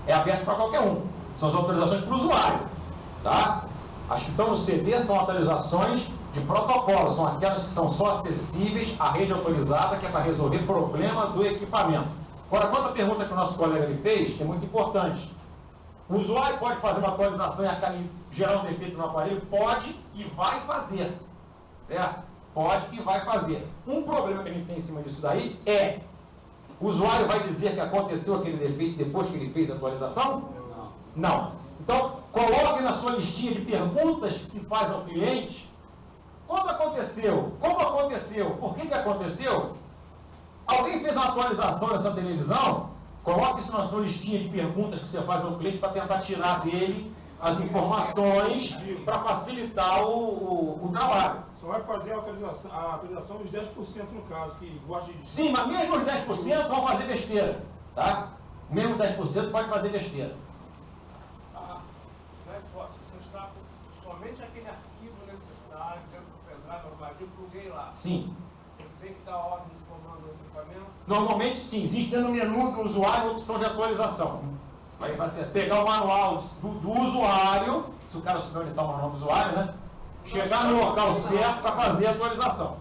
é aberto para qualquer um. São as autorizações para o usuário. Tá? As que estão no CD são atualizações de protocolo, são aquelas que são só acessíveis à rede autorizada, que é para resolver problema do equipamento. Agora, quanto à pergunta que o nosso colega ele fez, é muito importante. O usuário pode fazer uma atualização e gerar um defeito no aparelho? Pode e vai fazer. Certo? Pode e vai fazer. Um problema que a gente tem em cima disso daí é: o usuário vai dizer que aconteceu aquele defeito depois que ele fez a atualização? Não. Então, coloque na sua listinha de perguntas que se faz ao cliente: quando aconteceu? Como aconteceu? Por que aconteceu? Alguém fez uma atualização nessa televisão? Coloque isso na sua listinha de perguntas que você faz ao cliente para tentar tirar dele as informações para facilitar o trabalho. Só vai fazer a atualização dos 10% no caso, que gosta de... Sim, mas mesmo os 10% vão fazer besteira. Tá? Mesmo 10% pode fazer besteira. Não é forte, você está com somente aquele arquivo necessário dentro do pendrive normativo, pluguei lá. Sim. Tem que dar ordem de comando do equipamento? Normalmente sim, existe dentro do menu do usuário a opção de atualização. Aí vai ser pegar o manual do usuário, se o cara souber onde está o manual do usuário, né? Chegar no local certo para fazer a atualização.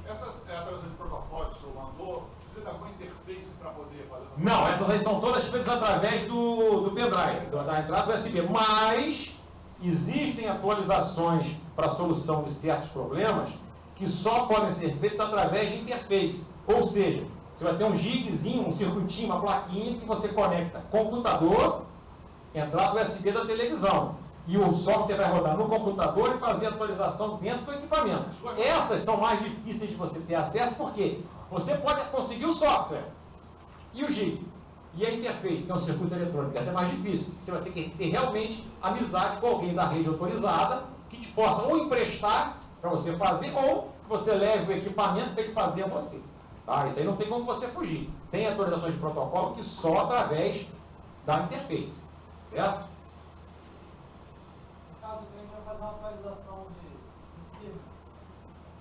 Essas atualizações de protocolo que o senhor mandou, precisa de alguma interface para poder fazer essa? Não, essas aí são todas feitas através do pendrive, da entrada USB. Mas existem atualizações para a solução de certos problemas que só podem ser feitas através de interface. Ou seja, você vai ter um gigzinho, um circuitinho, uma plaquinha que você conecta computador, entrada USB da televisão. E o software vai rodar no computador e fazer a atualização dentro do equipamento. Essas são mais difíceis de você ter acesso, porque você pode conseguir o software e o gig. E a interface, que é um circuito eletrônico, essa é mais difícil. Você vai ter que ter realmente amizade com alguém da rede autorizada que te possa ou emprestar para você fazer, ou você leve o equipamento para ele fazer a você. Tá? Isso aí não tem como você fugir. Tem atualizações de protocolo que só através da interface. Certo? No caso, o cliente vai fazer uma atualização de firma.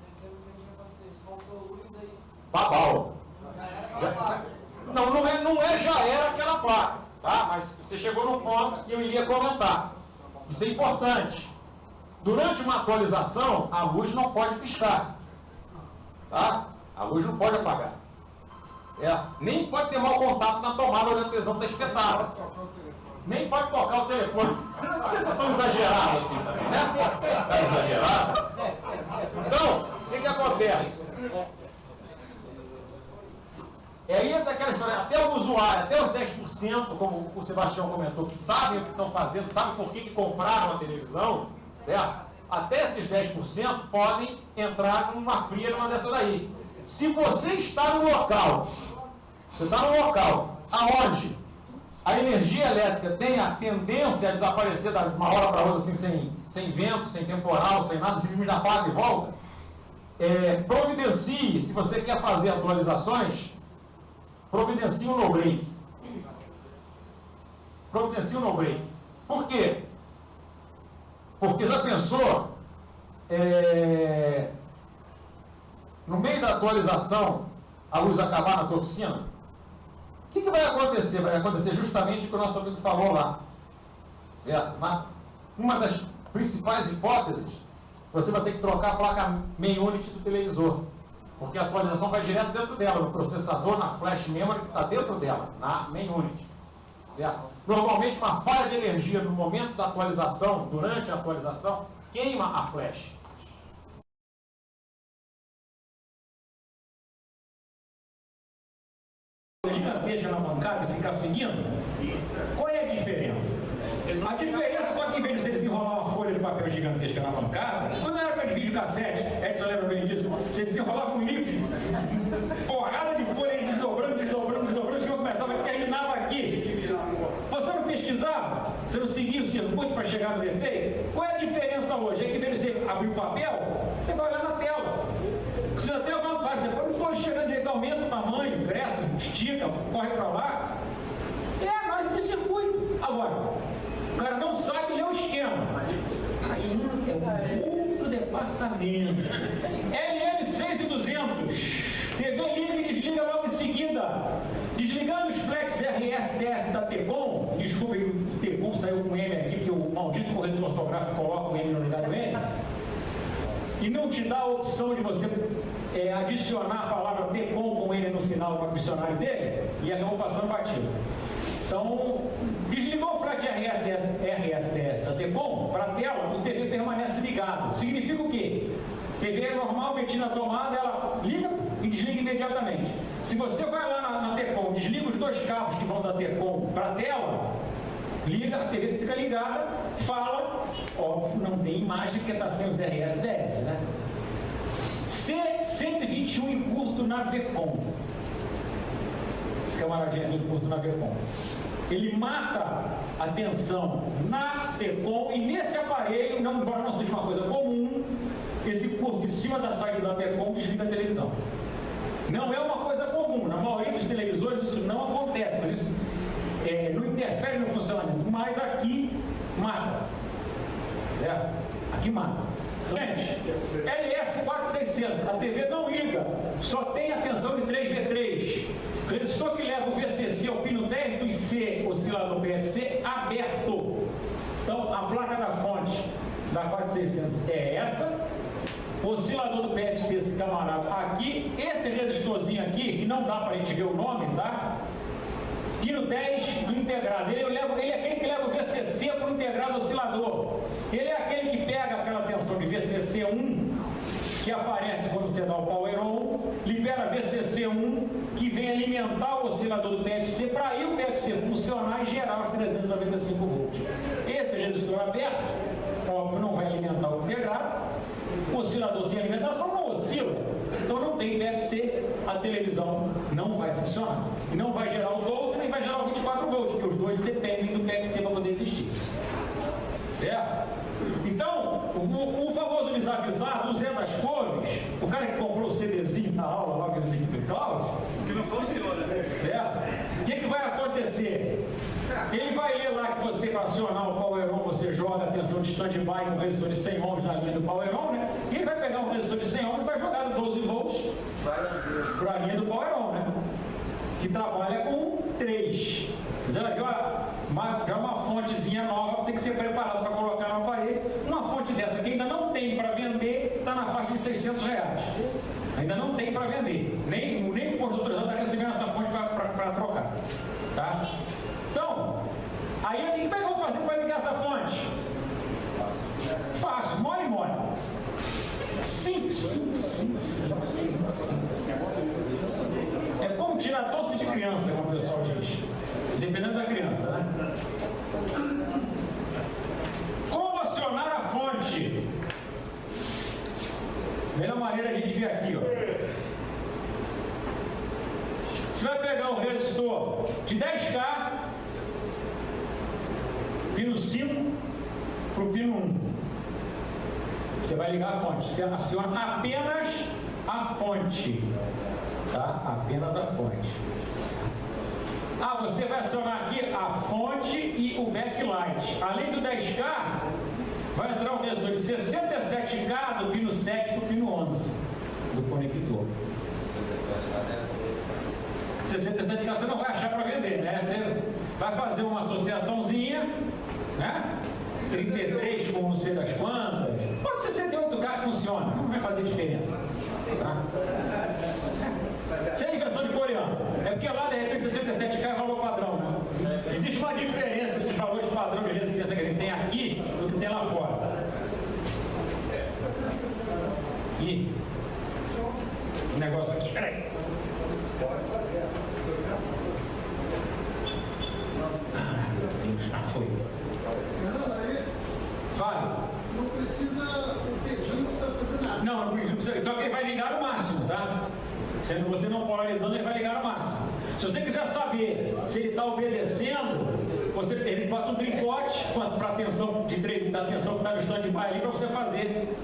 O cliente vai fazer isso, faltou luz aí. Babau. Já era aquela placa. Não é já era aquela placa. Tá? Mas você chegou num ponto que eu iria comentar. Isso é importante. Durante uma atualização, a luz não pode piscar. Tá? A luz não pode apagar. Certo? Nem pode ter mau contato na tomada onde a televisão está espetada. Nem pode tocar o telefone. Não sei se é tão exagerado assim também, né? Está exagerado? Então, o que acontece? Aí entra aquela história, até o usuário, até os 10%, como o Sebastião comentou, que sabem o que estão fazendo, sabem por que compraram a televisão, certo? Até esses 10% podem entrar numa fria numa dessa daí. Se você está no local, aonde a energia elétrica tem a tendência a desaparecer de uma hora para outra, assim, sem vento, sem temporal, sem nada, simplesmente apaga e volta, providencie, se você quer fazer atualizações, providencie um no-break. Providencie um no-break. Por quê? Porque já pensou, no meio da atualização, a luz acabar na tua oficina? O que vai acontecer? Vai acontecer justamente o que o nosso amigo falou lá. Certo? Uma das principais hipóteses, você vai ter que trocar a placa main unit do televisor. Porque a atualização vai direto dentro dela, no processador, na flash memory que está dentro dela, na main unit. Certo? Normalmente, uma falha de energia no momento da atualização, durante a atualização, queima a flash. Gigantesca na bancada e ficar seguindo? Qual é a diferença? A diferença é só que em vez de você desenrolar uma folha de papel gigantesca na bancada, quando era época de videocassete, Edson lembra bem disso, você desenrolava um livro, porrada de folha desdobrando, que eu começava a terminava aqui. Você não pesquisava, você não seguia o circuito para chegar no defeito? Qual é a diferença hoje? É que em vez de você abrir o papel, você vai olhar na tela. Precisa ter uma vantagem, depois não estou chegando direito, aumenta o tamanho, cresce, estica, corre para lá. É a análise de circuito. Agora, o cara não sabe ler o esquema. Aí é um outro departamento. LM6200, TV liga e desliga logo em seguida. Desligando os flex RSTS da Tecom, desculpa, opção de você adicionar a palavra TECOM com ele no final do dicionário dele e acabou passando batido. Então, desligou o FRAC RSDS da TECOM para a tela, o TV permanece ligado. Significa o quê? TV é normal, meti na tomada, ela liga e desliga imediatamente. Se você vai lá na TECOM, desliga os 2 cabos que vão da TECOM para a tela, liga, a TV fica ligada, fala, óbvio, não tem imagem porque está sem os RSDS, né? C121 em curto na VCOM. Esse camaradinho aqui em curto na VCOM. Ele mata a tensão na TECOM e nesse aparelho, embora não seja uma coisa comum, esse curto em cima da saída da TECOM desliga a televisão. Não é uma coisa comum, na maioria dos televisores isso não acontece, mas isso não interfere no funcionamento, mas aqui mata, certo? Aqui mata. Gente, LS4600, a TV não liga, só tem a tensão de 3V3. Resistor que leva o VCC ao pino 10 do IC, oscilador PFC, aberto. Então, a placa da fonte da 4600 é essa. O oscilador do PFC, esse camarada aqui. Esse resistorzinho aqui, que não dá para a gente ver o nome, tá? Pino 10 do integrado. Ele é aquele que leva o VCC para o integrado oscilador. Ele é aquele que pega aquela tensão de VCC1, que aparece quando você dá o power on, libera VCC1, que vem alimentar o oscilador do PFC, para aí o PFC funcionar e gerar os 395 volts. Esse resistor aberto, óbvio, não vai alimentar o integrado. O oscilador sem alimentação não oscila, então não tem PFC, a televisão não vai funcionar. E não vai gerar o 12 nem vai gerar o 24 volts, porque os dois dependem do PFC para poder existir. Certo? Então, o famoso desavisado, o Zé das Cores, o cara que comprou o CDzinho na aula, logo assim, Cláudio, Que não funciona, né? certo? O que vai acontecer? Ele vai ler lá que você para acionar o power on, você joga a tensão de stand-by com resistor de 100 ohms na linha do power on, né? E ele vai pegar um resistor de 100 ohms e vai jogar no 12 volts para a linha do power on, né? Que trabalha com 3. Já uma fontezinha nova tem que ser preparada para colocar no aparelho. Uma fonte dessa que ainda não tem para vender, está na faixa de R$600. Ainda não tem para vender. Nem o construtor está recebendo essa fonte para trocar. Tá? Então, aí o que eu vou fazer para ligar essa fonte? Fácil, mole. Simples. É como tirar doce de criança, como o pessoal diz. Dependendo da criança, né? Como acionar a fonte? Melhor maneira a gente vir aqui, ó. Você vai pegar o resistor de 10K, pino 5 para o pino 1. Você vai ligar a fonte. Você aciona apenas a fonte. Tá? Apenas a fonte. Você vai acionar aqui a fonte e o backlight. Além do 10K, vai entrar o resistor de 67K do pino 7 para o pino 11 do conector. 67K você não vai achar para vender, né? Você vai fazer uma associaçãozinha, né? 33 com não sei das quantas. Pode ser 68K que funciona, não vai fazer diferença. Tá? Sem inversão de coreano. É porque lá, de repente, 67K é valor padrão, né? Existe uma diferença de valor de padrão de resistência que a gente tem aqui do que tem lá fora. E o negócio aqui, peraí. Já foi. Fale. Não precisa, o pedido não precisa fazer nada. Não precisa, só que ele vai ligar no máximo, tá? Sendo você não polarizando, ele vai ligar no máximo. Se você quiser saber se ele está obedecendo, ele bota um tricote para a tensão da tensão que está no stand-by ali para você fazer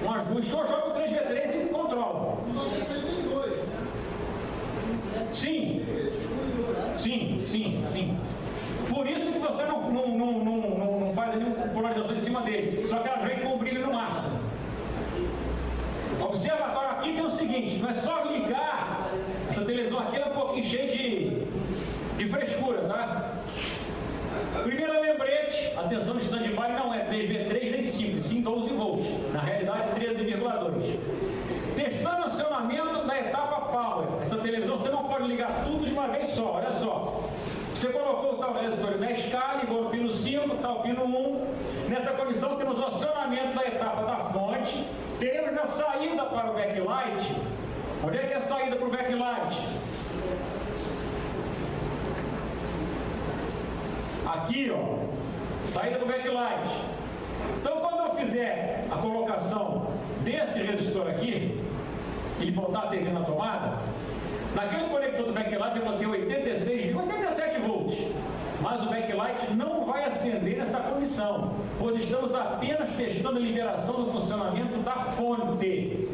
um ajuste. Ou joga o 3V3 e controla. Só que esse aí tem 2, né? Sim. Por isso que você não faz nenhuma polarização em cima dele. Só que ela vem com o brilho no máximo. O observatório aqui tem o seguinte, não é só ligar, essa televisão aqui é um pouquinho cheia de frescura, tá? Primeiro lembrete, a tensão de stand-by não é 3V3 nem 5, sim 12 volts. Na realidade 13,2. power. Essa televisão você não pode ligar tudo de uma vez só, olha só. Você colocou o tal resistor na escala, ligou o pino 5, tal pino 1. Nessa condição temos o acionamento da etapa da fonte, temos a saída para o backlight. Onde é que é a saída para o backlight? Aqui, ó, saída do backlight. Então, quando eu fizer a colocação desse resistor aqui, ele botar a TV na tomada, naquele conector do backlight eu botei 87 volts, mas o backlight não vai acender nessa condição, pois estamos apenas testando a liberação do funcionamento da fonte.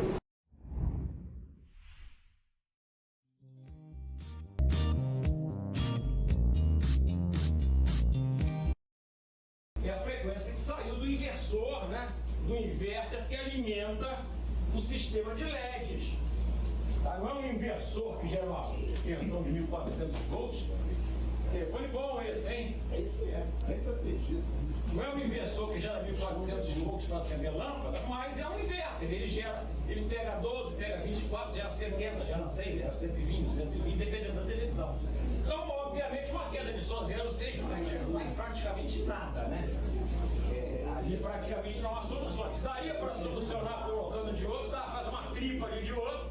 É a frequência que saiu do inversor, né? Do inverter que alimenta o sistema de LEDs. Tá? Não é um inversor que gera uma tensão de 1400 volts. Telefone bom esse, hein? Esse é, bem protegido. Não é um inversor que gera 1400 volts para acender lâmpada, mas é um inverter. Ele pega 12, pega 24, gera 70, gera 6, gera 120, 220, dependendo da televisão. Então, obviamente, uma queda de só 0,6 não vai te ajudar em praticamente nada, né? Ali praticamente não há soluções. Daria para solucionar colocando diodo, tá? Faz uma tripa de diodo.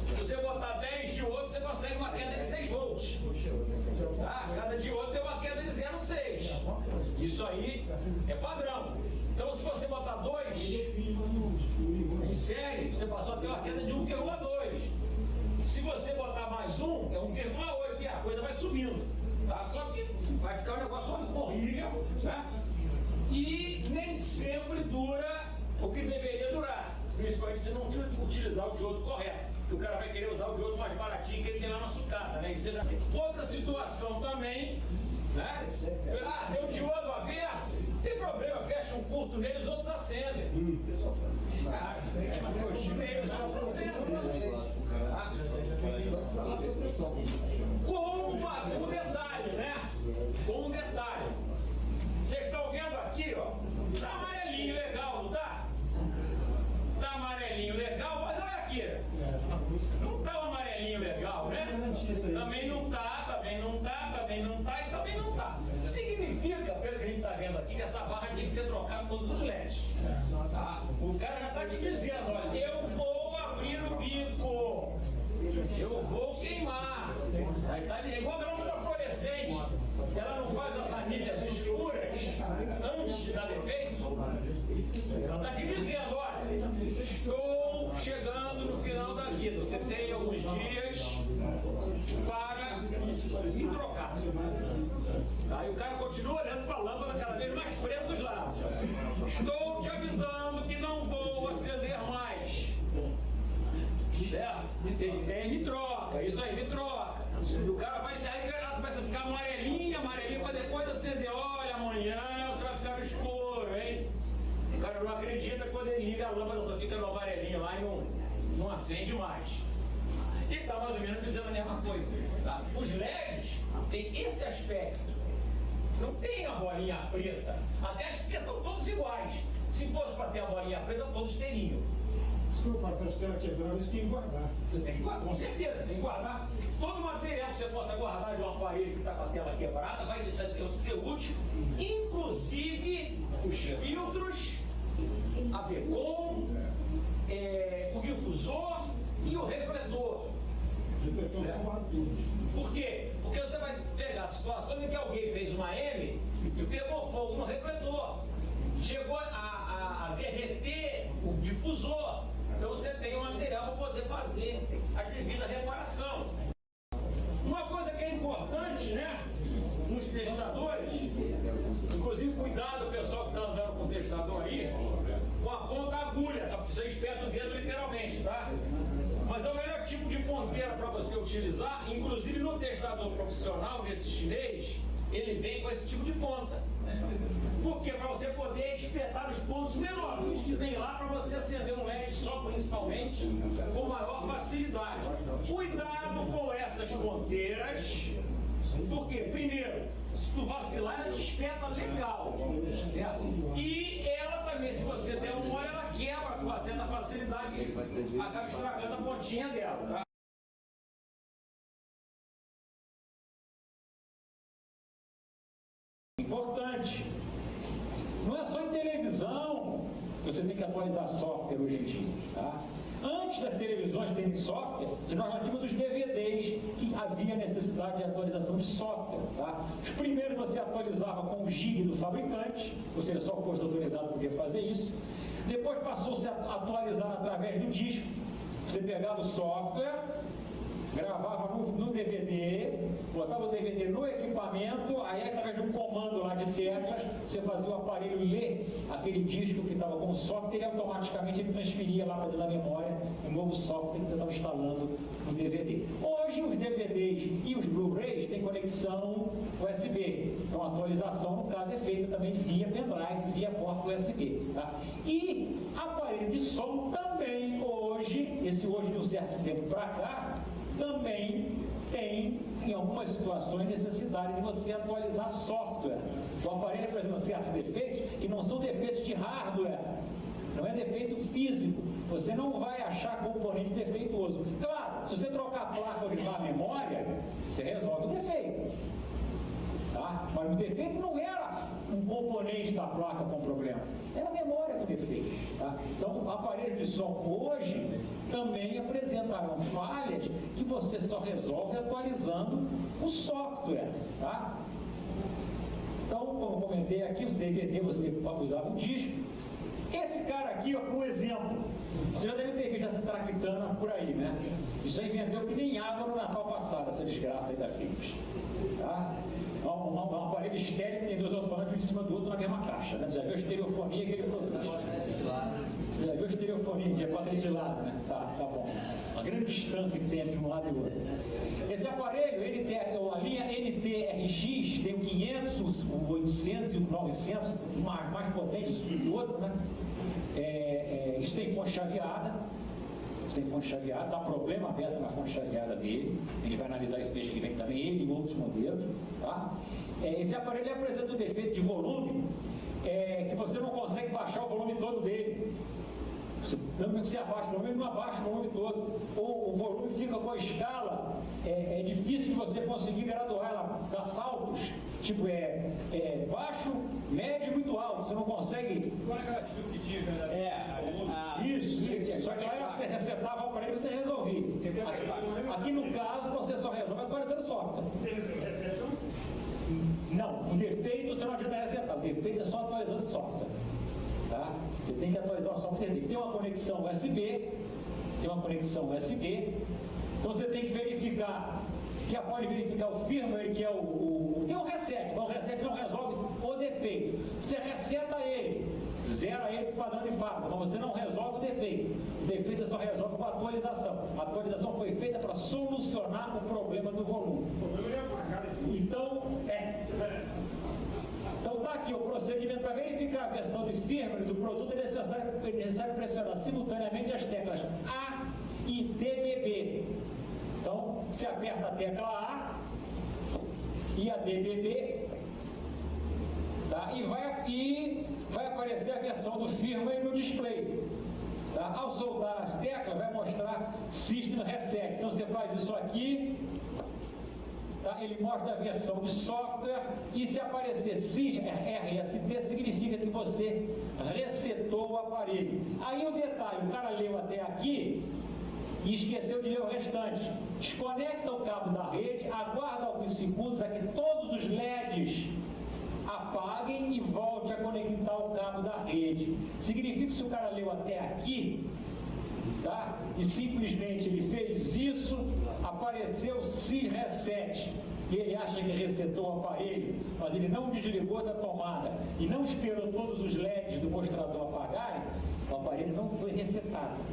Se você botar 10 diodos, você consegue uma queda de 6 volts. Tá? Cada diodo tem uma queda de 0,6. Isso aí é padrão. Então, se você botar 2 em série, você passou a ter uma queda de 1,2. Se você botar mais 1, é 1,8, e a coisa vai subindo. Tá? Só que vai ficar um negócio horrível, né? E nem sempre dura o que deveria durar, principalmente se não utilizar o diodo correto, que o cara vai querer usar o diodo mais baratinho que ele tem lá na sucata, né? Outra situação também, né? Ah, tem o diodo aberto, tem problema, fecha um curto nele, os outros acendem. Ah, os chineses só acendem. Com um detalhe, né? Com um detalhe. Vocês estão vendo aqui, ó, tá amarelinho legal, não tá? Tá amarelinho legal, mas olha aqui. Não tá um amarelinho legal, né? Também não tá, também não tá, também não tá e também não tá. Significa, pelo que a gente tá vendo aqui, que essa barra tem que ser trocada todos os LEDs. Tá? O cara já tá te dizendo, olha, eu vou abrir o bico. Eu vou queimar. Aí tá igual a lâmpada fluorescente. Ela não faz as anilhas escuras antes da defeito. Ela está te dizendo, olha, estou chegando no final da vida. Você tem alguns dias para me trocar. Aí o cara continua olhando para a lâmpada cada vez mais preta dos lados. Estou te avisando que não vou acender mais. Certo? Me troca, isso aí, me troca. O cara vai ficar amarelinho para depois acender. Olha, amanhã você vai ficar no escuro, hein? O cara não acredita que quando ele liga a lâmpada só fica no amarelinho lá e não acende mais. E tá mais ou menos dizendo a mesma coisa. Tá? Os LEDs têm esse aspecto. Não tem a bolinha preta. Até as pretas estão todos iguais. Se fosse para ter a bolinha preta, todos teriam. Desculpa, a tela quebrando, isso tem que guardar. Você tem que guardar, com certeza, tem que guardar. Todo material que você possa guardar de um aparelho que está com a tela quebrada vai ser útil, inclusive os filtros, a Vecom, o difusor e o refletor. Por quê? Porque você vai pegar a situação em que alguém fez uma M e pegou fogo no refletor, chegou a derreter o difusor. Então você tem um material para poder fazer a devida reparação. Uma coisa que é importante, né, nos testadores, inclusive cuidado o pessoal que está andando com o testador aí, com a ponta agulha, tá? Você espeta o dedo literalmente, tá? Mas é o melhor tipo de ponteira para você utilizar, inclusive no testador profissional, nesse chinês, ele vem com esse tipo de ponta. Por quê? Para você poder espetar os pontos menores que tem lá para você acender um LED só principalmente com maior facilidade. Cuidado com essas ponteiras, porque primeiro, se tu vacilar, ela te espeta legal, certo? E ela também, se você der um mole, ela quebra com uma certa facilidade, acaba estragando a pontinha dela, tá? atualizar software hoje em dia, tá? Antes das televisões terem software, nós já tínhamos os DVDs que havia necessidade de atualização de software, tá? Os primeiros você atualizava com o GIG do fabricante, ou seja, só o posto autorizado podia fazer isso. Depois passou-se a atualizar através do disco. Você pegava o software, gravava no DVD, botava o DVD no equipamento, aí através de um comando lá de teclas, você fazia o aparelho ler aquele disco que estava com o software e automaticamente ele transferia lá para dentro da memória o novo software que você estava instalando no DVD. Hoje os DVDs e os Blu-rays têm conexão USB, então a atualização no caso é feita também via pendrive, via porta USB. Tá? E aparelho de som também hoje, esse hoje de um certo tempo para cá, também tem, em algumas situações, necessidade de você atualizar software. O aparelho apresenta certos defeitos que não são defeitos de hardware, não é defeito físico. Você não vai achar componente defeituoso. Claro, se você trocar a placa ou limpar a memória, você resolve o defeito. Tá? Mas o defeito não era um componente da placa com problema, era a memória com defeito. Tá? Então, aparelhos de som hoje também apresentarão falhas que você só resolve atualizando o software. Tá? Então, como eu comentei aqui, o DVD você usava o disco. Esse cara aqui, ó, por exemplo, você já deve ter visto essa traquitana por aí, né? Isso aí vendeu que nem água no Natal passado, essa desgraça aí da Philips. Tá? Um aparelho estéreo que tem dois alto-falantes um em cima do outro na mesma caixa, né? Já viu a estereofonia que ele produz? Já viu a estereofonia de quadrilha de lado, né? Tá bom. A grande distância que tem entre um lado e o outro. Esse aparelho, a linha NTRX, tem o 500, o 800 e o 900, mais potente do outro, né? Isso tem fonte chaveada. Dá problema dessa na fonte chaveada dele. A gente vai analisar isso mês que vem também, ele e outros modelos. Tá? Esse aparelho apresenta um defeito de volume, que você não consegue baixar o volume todo dele. Você abaixa o volume, ele não abaixa o volume todo. Ou o volume fica com a escala, é difícil de você conseguir graduar ela, dar saltos. Tipo, baixo, médio e muito alto. Você não consegue. Qual é aquela tipo que tinha, né? Isso. Só que lá você resetava o aparelho e você resolvia. Aqui no caso, você só resolve atualizando o software. Não, o defeito você não adianta resetar. O defeito é só atualizando o software. Tá? Você tem que atualizar o software. Tem uma conexão USB. Então você tem que verificar. Que pode verificar o firmware, que é tem um reset. Mas o reset não resolve o defeito. Você reseta ele, zera ele para o padrão de fábrica, mas você não resolve o defeito. O defeito você só resolve com a atualização. A atualização foi feita para solucionar o problema do volume. Então tá aqui o procedimento para verificar a versão de firmware do produto é necessário pressionar simultaneamente as teclas A e DBB. Então, você aperta a tecla A e a DBB, tá? E vai aparecer a versão do firmware no display. Tá? Ao soltar as teclas, vai mostrar System Reset. Então, você faz isso aqui, tá? Ele mostra a versão de software e se aparecer System RST, significa que você resetou o aparelho. Aí o detalhe, o cara leu até aqui e esqueceu de ler o restante. Desconecta o cabo da rede, aguarda alguns segundos a que todos os LEDs apaguem e volte a conectar o cabo da rede. Significa que se o cara leu até aqui, tá? E simplesmente ele fez isso, apareceu SYS Reset, e ele acha que resetou o aparelho, mas ele não desligou da tomada e não esperou todos os LEDs do mostrador apagarem, o aparelho não foi resetado.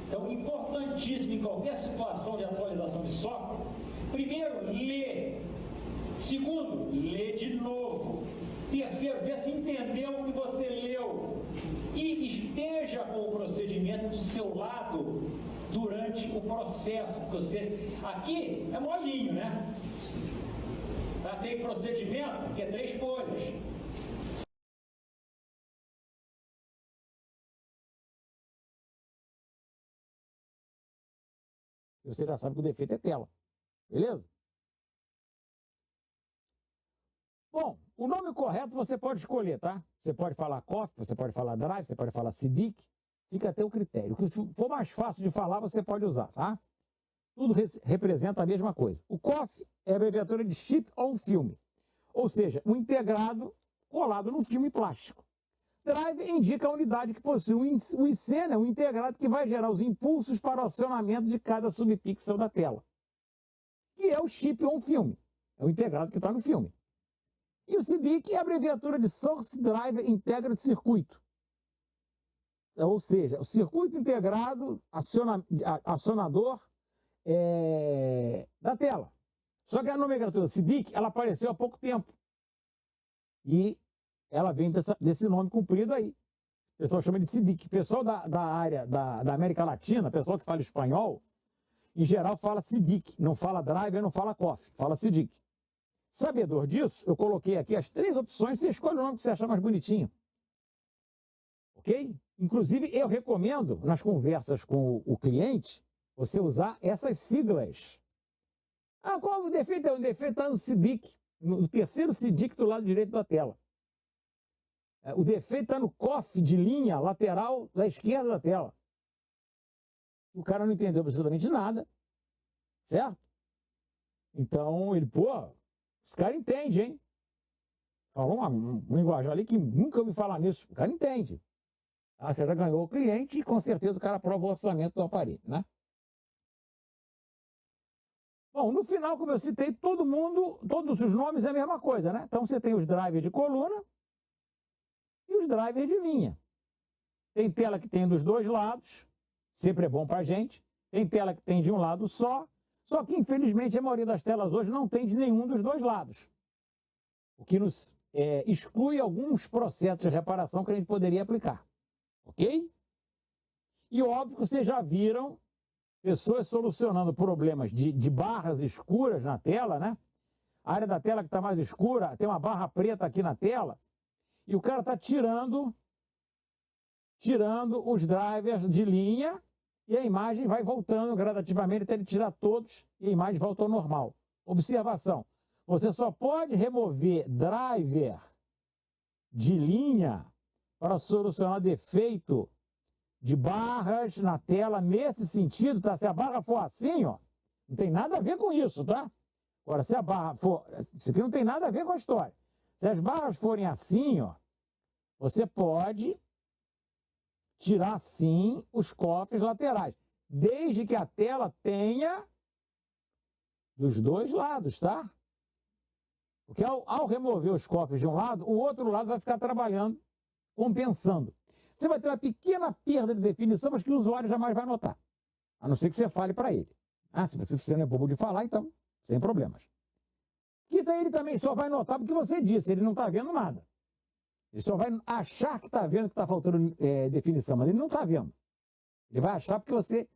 Então, importantíssimo em qualquer situação de atualização de software, primeiro, lê. Segundo, lê de novo. Terceiro, vê se entendeu o que você leu. E esteja com o procedimento do seu lado durante o processo. Aqui é molinho, né? Tem procedimento que é 3 folhas. Você já sabe que o defeito é tela. Beleza? Bom, O nome correto você pode escolher, tá? Você pode falar COF, você pode falar Drive, você pode falar SIDIC, fica a teu critério. O que for mais fácil de falar, você pode usar, tá? Tudo representa a mesma coisa. O COF é a abreviatura de Chip on Film, ou seja, um integrado colado no filme plástico. Drive indica a unidade que possui o IC, né, o integrado que vai gerar os impulsos para o acionamento de cada subpixel da tela, que é o chip on film, é o integrado que está no filme. E o SIDIC é a abreviatura de Source Driver Integrated Circuit, ou seja, o circuito integrado acionador da tela. Só que a nomenclatura SIDIC, ela apareceu há pouco tempo. E ela vem desse nome comprido aí. O pessoal chama de SIDIC. O pessoal da área da América Latina, o pessoal que fala espanhol, em geral fala SIDIC. Não fala Driver, não fala COF, fala SIDIC. Sabedor disso, eu coloquei aqui as 3 opções, você escolhe o nome que você achar mais bonitinho. Ok? Inclusive, eu recomendo, nas conversas com o cliente, você usar essas siglas. Ah, qual o defeito? O defeito está no SIDIC, no terceiro SIDIC do lado direito da tela. O defeito está no COF de linha lateral da esquerda da tela. O cara não entendeu absolutamente nada, certo? Então, ele, os caras entendem, hein? Falou um linguajar ali que nunca ouvi falar nisso. O cara entende. Você já ganhou o cliente e com certeza o cara aprova o orçamento do aparelho, né? Bom, no final, como eu citei, todos os nomes é a mesma coisa, né? Então você tem os drivers de coluna e os drivers de linha. Tem tela que tem dos dois lados, sempre é bom pra gente. Tem tela que tem de um lado só que infelizmente a maioria das telas hoje não tem de nenhum dos dois lados. O que nos exclui alguns processos de reparação que a gente poderia aplicar. Ok? E óbvio que vocês já viram pessoas solucionando problemas de barras escuras na tela, né? A área da tela que está mais escura, tem uma barra preta aqui na tela, e o cara está tirando os drivers de linha, e a imagem vai voltando gradativamente até ele tirar todos, e a imagem volta ao normal. Observação, você só pode remover driver de linha para solucionar defeito de barras na tela nesse sentido, tá? Se a barra for assim, ó, não tem nada a ver com isso, tá? Agora, se a barra for... Isso aqui não tem nada a ver com a história. Se as barras forem assim, ó, você pode tirar, sim, os cofres laterais, desde que a tela tenha dos dois lados, tá? Porque ao remover os cofres de um lado, o outro lado vai ficar trabalhando, compensando. Você vai ter uma pequena perda de definição, mas que o usuário jamais vai notar. A não ser que você fale para ele. Se você não é bobo de falar, então, sem problemas. Que daí ele também só vai notar porque você disse, ele não está vendo nada. Ele só vai achar que está vendo que está faltando definição, mas ele não está vendo. Ele vai achar porque você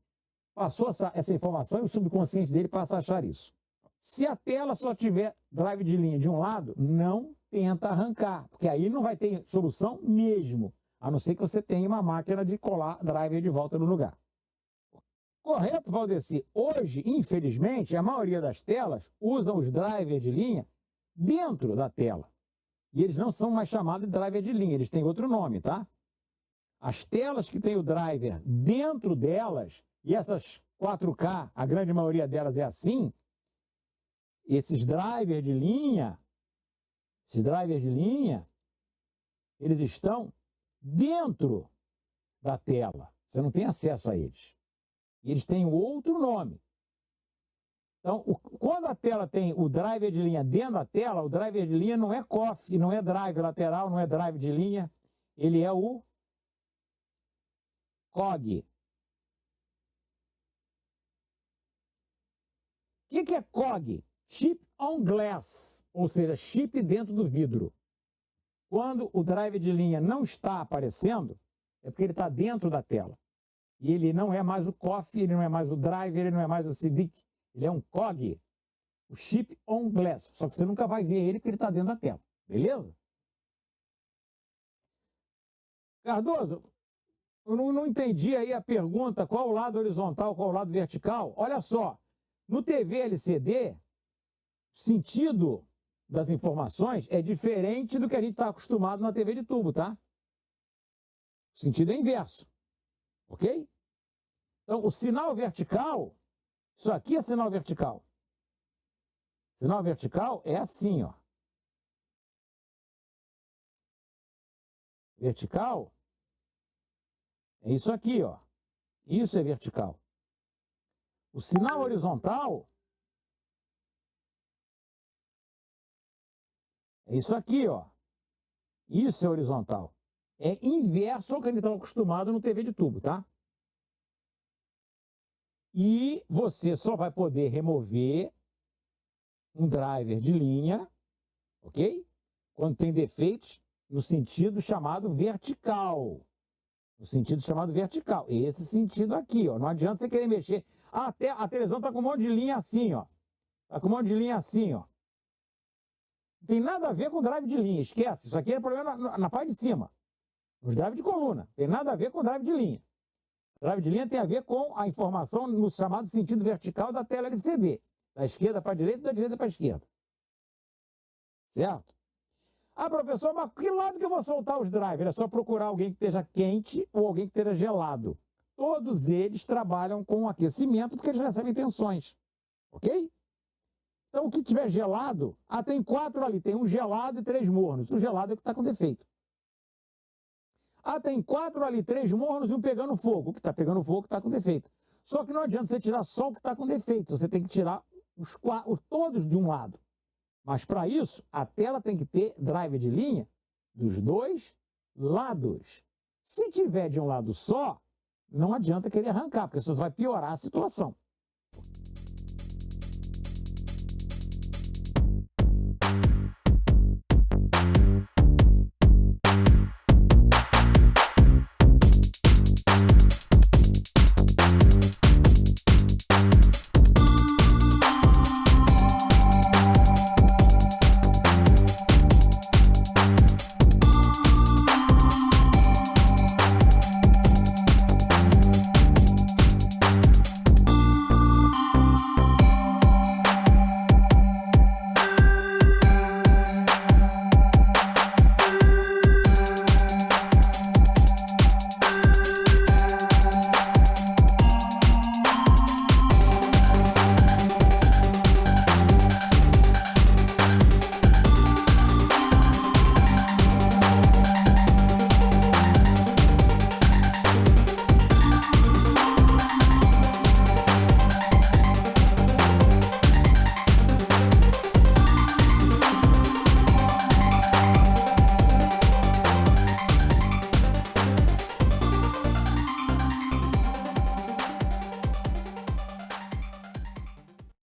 passou essa informação e o subconsciente dele passa a achar isso. Se a tela só tiver drive de linha de um lado, não tenta arrancar, porque aí não vai ter solução mesmo. A não ser que você tenha uma máquina de colar driver de volta no lugar. Correto, Valdeci? Hoje, infelizmente, a maioria das telas usam os drivers de linha dentro da tela. E eles não são mais chamados de driver de linha, eles têm outro nome, tá? As telas que têm o driver dentro delas, e essas 4K, a grande maioria delas é assim, esses drivers de linha, eles estão dentro da tela. Você não tem acesso a eles. E eles têm outro nome. Então, quando a tela tem o driver de linha dentro da tela, o driver de linha não é COF, não é drive lateral, não é drive de linha, ele é o COG. O que é COG? Chip on glass, ou seja, chip dentro do vidro. Quando o drive de linha não está aparecendo, é porque ele está dentro da tela. E ele não é mais o COF, ele não é mais o driver, ele não é mais o SIDIC. Ele é um COG, o chip on glass. Só que você nunca vai ver ele porque ele está dentro da tela. Beleza? Cardoso, eu não entendi aí a pergunta, qual o lado horizontal, qual o lado vertical. Olha só, no TV LCD, sentido das informações é diferente do que a gente está acostumado na TV de tubo, tá? O sentido é inverso, ok? Então, o sinal vertical, isso aqui é sinal vertical. Sinal vertical é assim, ó. Vertical é isso aqui, ó. Isso é vertical. O sinal horizontal é isso aqui, ó. Isso é horizontal. É inverso ao que a gente estava acostumado no TV de tubo, tá? E você só vai poder remover um driver de linha, ok? Quando tem defeitos no sentido chamado vertical. No sentido chamado vertical. Esse sentido aqui, ó. Não adianta você querer mexer. Ah, até a televisão tá com um monte de linha assim, ó. Tá com um monte de linha assim, ó. Não tem nada a ver com drive de linha. Esquece. Isso aqui é problema na parte de cima. Nos drive de coluna. Tem nada a ver com drive de linha. Drive de linha tem a ver com a informação no chamado sentido vertical da tela LCD. Da esquerda para a direita e da direita para a esquerda. Certo? Ah, professor, mas que lado que eu vou soltar os drivers? É só procurar alguém que esteja quente ou alguém que esteja gelado. Todos eles trabalham com aquecimento porque eles recebem tensões. Ok? Então, o que tiver gelado, tem 4 ali. Tem um gelado e 3 mornos. O gelado é o que está com defeito. Tem 4 ali, 3 mornos e um pegando fogo. O que está pegando fogo está com defeito. Só que não adianta você tirar só o que está com defeito. Você tem que tirar todos de um lado. Mas para isso, a tela tem que ter driver de linha dos 2 lados. Se tiver de um lado só, não adianta querer arrancar, porque isso vai piorar a situação.